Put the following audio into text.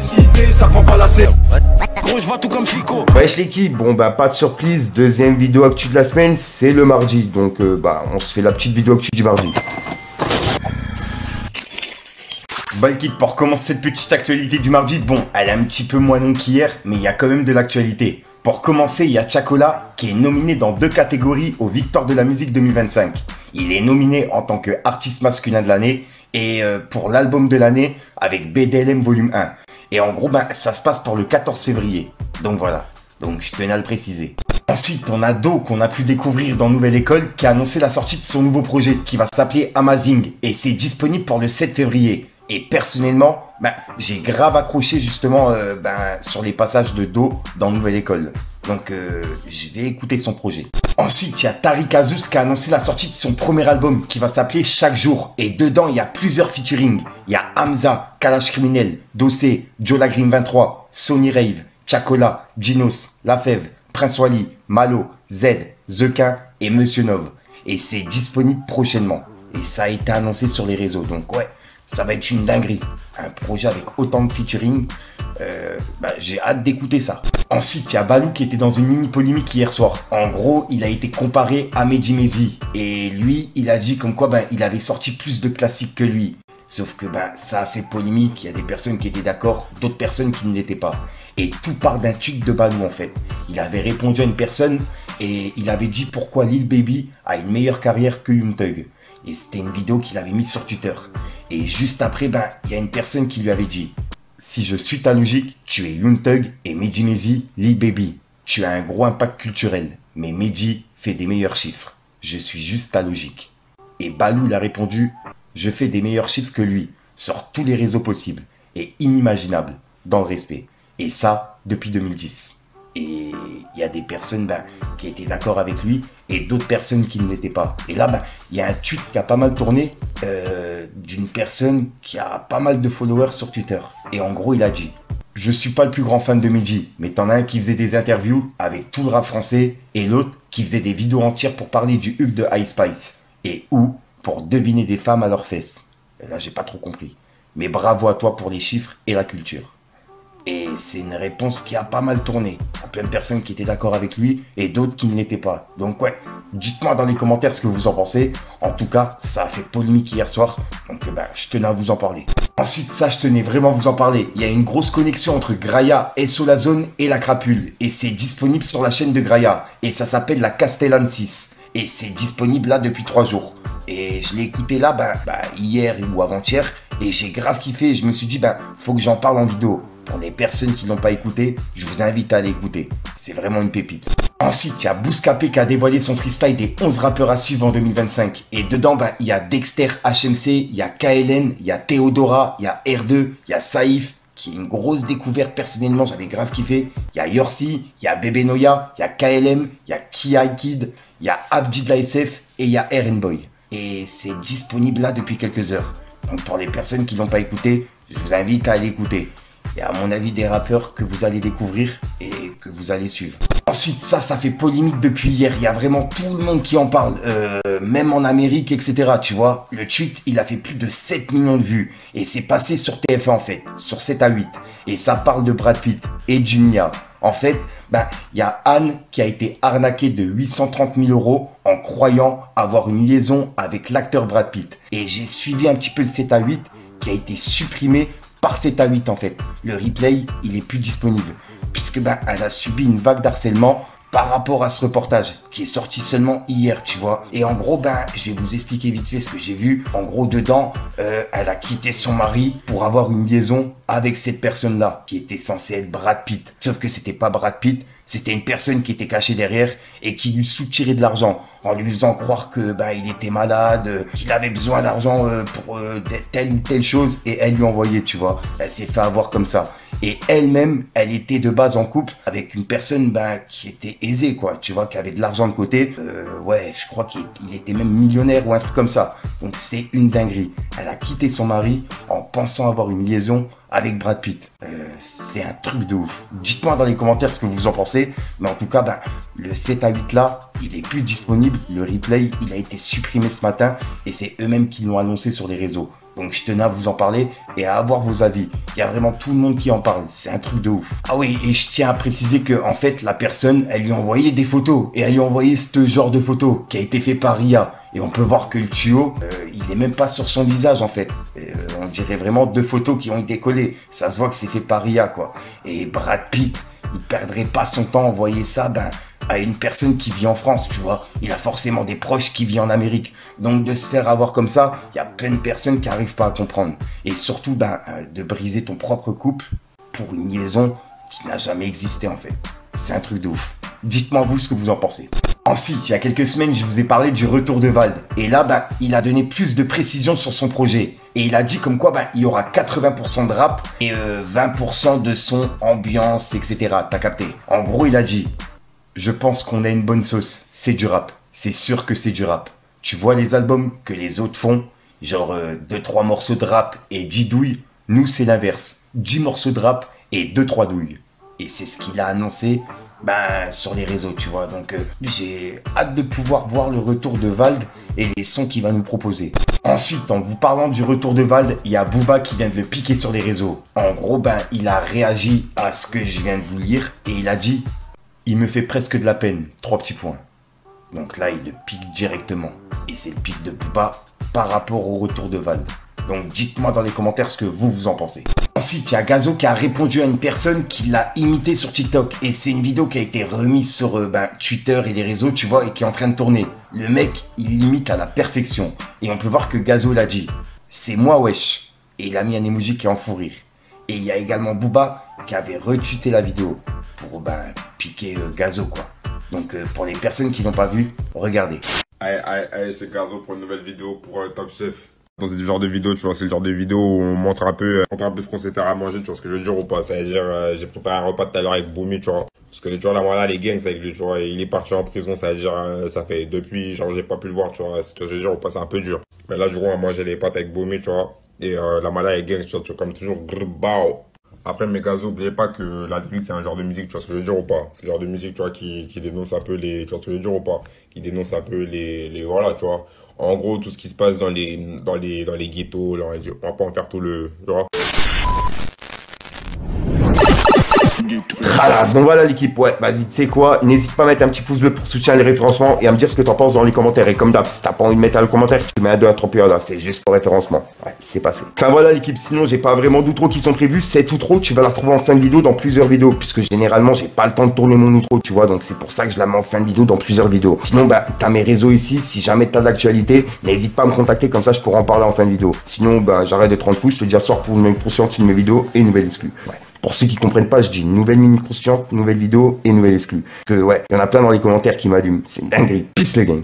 publicité, ça prend pas la scène. Gros, je vois tout comme Fico. Wesh l'équipe, bon bah pas de surprise, deuxième vidéo actu de la semaine, c'est le mardi. Donc on se fait la petite vidéo actu du mardi. Bah l'équipe, pour commencer cette petite actualité du mardi, bon, elle est un petit peu moins longue qu'hier, mais il y a quand même de l'actualité. Pour commencer, il y a Chacola qui est nominé dans 2 catégories aux Victoires de la musique 2025. Il est nominé en tant qu'artiste masculin de l'année et pour l'album de l'année avec BDLM volume 1. Et en gros, ça se passe pour le 14 février. Donc voilà, donc je tenais à le préciser. Ensuite, on a Do qu'on a pu découvrir dans Nouvelle École qui a annoncé la sortie de son nouveau projet qui va s'appeler Amazing et c'est disponible pour le 7 février. Et personnellement, j'ai grave accroché justement sur les passages de Do dans Nouvelle École. Donc je vais écouter son projet. Ensuite, il y a Tariq Azouz qui a annoncé la sortie de son premier album qui va s'appeler Chaque Jour. Et dedans, il y a plusieurs featuring. Il y a Hamza, Kalash Criminel, Dossé, Jola Green 23, Sony Rave, Chacola, Ginos, Lafèvre, Prince Wally, Malo, Z, Zequin et Monsieur Nov. Et c'est disponible prochainement. Et ça a été annoncé sur les réseaux. Donc ouais, ça va être une dinguerie. Un projet avec autant de featuring. J'ai hâte d'écouter ça. Ensuite, il y a Balou qui était dans une mini polémique hier soir. En gros, il a été comparé à Mehdi Maizy. Et lui, il a dit comme quoi il avait sorti plus de classiques que lui. Sauf que ça a fait polémique. Il y a des personnes qui étaient d'accord, d'autres personnes qui ne l'étaient pas. Et tout part d'un tweet de Balou en fait. Il avait répondu à une personne et il avait dit pourquoi Lil Baby a une meilleure carrière que Young Thug. Et c'était une vidéo qu'il avait mise sur Twitter. Et juste après, il y a une personne qui lui avait dit: si je suis ta logique, tu es Young Thug et Mehdi Maizy, Lil Baby. Tu as un gros impact culturel, mais Mehdi fait des meilleurs chiffres. Je suis juste ta logique. Et Balou il a répondu: je fais des meilleurs chiffres que lui, sur tous les réseaux possibles, et inimaginables, dans le respect. Et ça, depuis 2010. Et il y a des personnes qui étaient d'accord avec lui et d'autres personnes qui ne l'étaient pas. Et là, il y a un tweet qui a pas mal tourné d'une personne qui a pas mal de followers sur Twitter. Et en gros, il a dit: je suis pas le plus grand fan de Mehdi, mais t'en as un qui faisait des interviews avec tout le rap français et l'autre qui faisait des vidéos entières pour parler du Hugues de Ice Spice. Et où pour deviner des femmes à leurs fesses. Et là, j'ai pas trop compris. Mais bravo à toi pour les chiffres et la culture. Et c'est une réponse qui a pas mal tourné. Il y a plein de personnes qui étaient d'accord avec lui et d'autres qui ne l'étaient pas. Donc ouais, dites-moi dans les commentaires ce que vous en pensez. En tout cas, ça a fait polémique hier soir. Donc je tenais à vous en parler. Ensuite, ça, je tenais vraiment à vous en parler. Il y a une grosse connexion entre Graia, SO La Zone et La Crapule. Et c'est disponible sur la chaîne de Graia. Et ça s'appelle la Castellane 6. Et c'est disponible là depuis 3 jours. Et je l'ai écouté là hier ou avant-hier. Et j'ai grave kiffé. Et je me suis dit, faut que j'en parle en vidéo. Pour les personnes qui ne l'ont pas écouté, je vous invite à l'écouter. C'est vraiment une pépite. Ensuite, il y a Bouscapé qui a dévoilé son freestyle des 11 rappeurs à suivre en 2025. Et dedans, il y a Dexter HMC, il y a KLN, il y a Théodora, il y a R2, il y a Saïf, qui est une grosse découverte personnellement, j'avais grave kiffé. Il y a Yorsi, il y a Bébé Noya, il y a KLM, il y a Ki Kid, il y a Abdi de la SF et il y a RN Boy. Et c'est disponible là depuis quelques heures. Donc pour les personnes qui ne l'ont pas écouté, je vous invite à l'écouter. Et à mon avis, des rappeurs que vous allez découvrir et que vous allez suivre. Ensuite, ça fait polémique depuis hier. Il y a vraiment tout le monde qui en parle, même en Amérique, etc. Tu vois, le tweet, il a fait plus de 7 millions de vues. Et c'est passé sur TF1 en fait, sur 7 à 8. Et ça parle de Brad Pitt et du Mia. En fait, il y a Anne qui a été arnaquée de 830 000 € en croyant avoir une liaison avec l'acteur Brad Pitt. Et j'ai suivi un petit peu le 7 à 8 qui a été supprimé par 7 à 8 en fait. Le replay, il est plus disponible. Puisque elle a subi une vague d'harcèlement par rapport à ce reportage qui est sorti seulement hier, tu vois. Et en gros, je vais vous expliquer vite fait ce que j'ai vu. En gros, dedans, elle a quitté son mari pour avoir une liaison avec cette personne-là, qui était censée être Brad Pitt. Sauf que c'était pas Brad Pitt, c'était une personne qui était cachée derrière et qui lui soutirait de l'argent en lui faisant croire que il était malade, qu'il avait besoin d'argent pour telle ou telle chose et elle lui envoyait, tu vois. Elle s'est fait avoir comme ça. Et elle-même, elle était de base en couple avec une personne qui était aisée, quoi, tu vois, qui avait de l'argent de côté. Ouais, je crois qu'il était même millionnaire ou un truc comme ça. Donc c'est une dinguerie. Elle a quitté son mari en pensant avoir une liaison avec Brad Pitt. C'est un truc de ouf. Dites-moi dans les commentaires ce que vous en pensez. Mais en tout cas, le 7 à 8 là, il est plus disponible. Le replay, il a été supprimé ce matin et c'est eux-mêmes qui l'ont annoncé sur les réseaux. Donc je tenais à vous en parler et à avoir vos avis. Il y a vraiment tout le monde qui en parle. C'est un truc de ouf. Ah oui, et je tiens à préciser que en fait, la personne, elle lui a envoyé des photos. Et elle lui a envoyé ce genre de photos qui a été fait par Ria. Et on peut voir que le tuyau, il est même pas sur son visage en fait. On dirait vraiment 2 photos qui ont été collées. Ça se voit que c'est fait par Ria quoi. Et Brad Pitt, il perdrait pas son temps à envoyer ça, à une personne qui vit en France, tu vois. Il a forcément des proches qui vivent en Amérique. Donc de se faire avoir comme ça, il y a plein de personnes qui n'arrivent pas à comprendre. Et surtout, de briser ton propre couple pour une liaison qui n'a jamais existé en fait. C'est un truc de ouf. Dites-moi vous ce que vous en pensez. Ensuite, il y a quelques semaines, je vous ai parlé du retour de Vald. Et là, il a donné plus de précisions sur son projet. Et il a dit comme quoi, il y aura 80% de rap et 20% de son, ambiance, etc. T'as capté? En gros, il a dit, je pense qu'on a une bonne sauce. C'est du rap. C'est sûr que c'est du rap. Tu vois les albums que les autres font, genre 2-3 morceaux de rap et 10 douilles. Nous, c'est l'inverse. 10 morceaux de rap et 2-3 douilles. Et c'est ce qu'il a annoncé sur les réseaux, tu vois. Donc, j'ai hâte de pouvoir voir le retour de Vald et les sons qu'il va nous proposer. Ensuite, en vous parlant du retour de Vald, il y a Booba qui vient de le piquer sur les réseaux. En gros, il a réagi à ce que je viens de vous lire et il a dit « Il me fait presque de la peine. 3 petits points. » Donc là, il le pique directement. Et c'est le pic de Booba par rapport au retour de Vald. Donc dites-moi dans les commentaires ce que vous en pensez. Ensuite, il y a Gazo qui a répondu à une personne qui l'a imité sur TikTok. Et c'est une vidéo qui a été remise sur Twitter et les réseaux, tu vois, et qui est en train de tourner. Le mec, il imite à la perfection. Et on peut voir que Gazo l'a dit. C'est moi, wesh. Et il a mis un emoji qui est en fou rire. Et il y a également Booba qui avait retweeté la vidéo pour piquer Gazo, quoi. Donc pour les personnes qui n'ont pas vu, regardez. Allez, c'est Gazo pour une nouvelle vidéo pour Top Chef. Dans ce genre de vidéo, tu vois, c'est le genre de vidéo où on montre un peu ce qu'on sait faire à manger, tu vois ce que je veux dire ou pas. Ça veut dire, j'ai préparé un repas tout à l'heure avec Boumi, tu vois. Parce que tu vois, là, voilà, les gangs avec lui, tu vois, il est parti en prison, ça veut dire, ça fait depuis, genre, j'ai pas pu le voir, tu vois. Ce que je veux dire ou pas, c'est un peu dur. Mais là, du coup, on a mangé les pâtes avec Boumi, tu vois. Et la mala et gangs, tu vois, comme toujours, grrrbao. Après, mes gars, n'oubliez pas que la drill, c'est un genre de musique, tu vois ce que je veux dire ou pas. C'est le genre de musique, tu vois, qui dénonce un peu les, tu vois ce que je veux dire ou pas. Qui dénonce un peu voilà, tu vois. En gros, tout ce qui se passe dans les ghettos, là, on va pas en faire tout le, tu vois. Voilà, donc voilà l'équipe, ouais, vas-y, tu sais quoi, n'hésite pas à mettre un petit pouce bleu pour soutenir les référencements et à me dire ce que t'en penses dans les commentaires. Et comme d'hab, si t'as pas envie de mettre un commentaire, tu mets un 2 à 3 là, c'est juste pour référencement. Ouais, c'est passé. Enfin voilà l'équipe, sinon j'ai pas vraiment d'outro qui sont prévus, c'est outro, tu vas la retrouver en fin de vidéo dans plusieurs vidéos, puisque généralement j'ai pas le temps de tourner mon outro, tu vois, donc c'est pour ça que je la mets en fin de vidéo dans plusieurs vidéos. Sinon, t'as mes réseaux ici, si jamais t'as de l'actualité, n'hésite pas à me contacter, comme ça je pourrai en parler en fin de vidéo. Sinon, j'arrête de 30 fous, je te dis à soir pour une nouvelle consciente, une nouvelle vidéo et une nouvelle exclue. Ouais. Pour ceux qui comprennent pas, je dis nouvelle minute consciente, nouvelle vidéo et nouvelle exclue. Que ouais, il y en a plein dans les commentaires qui m'allument. C'est une dinguerie. Peace les gang.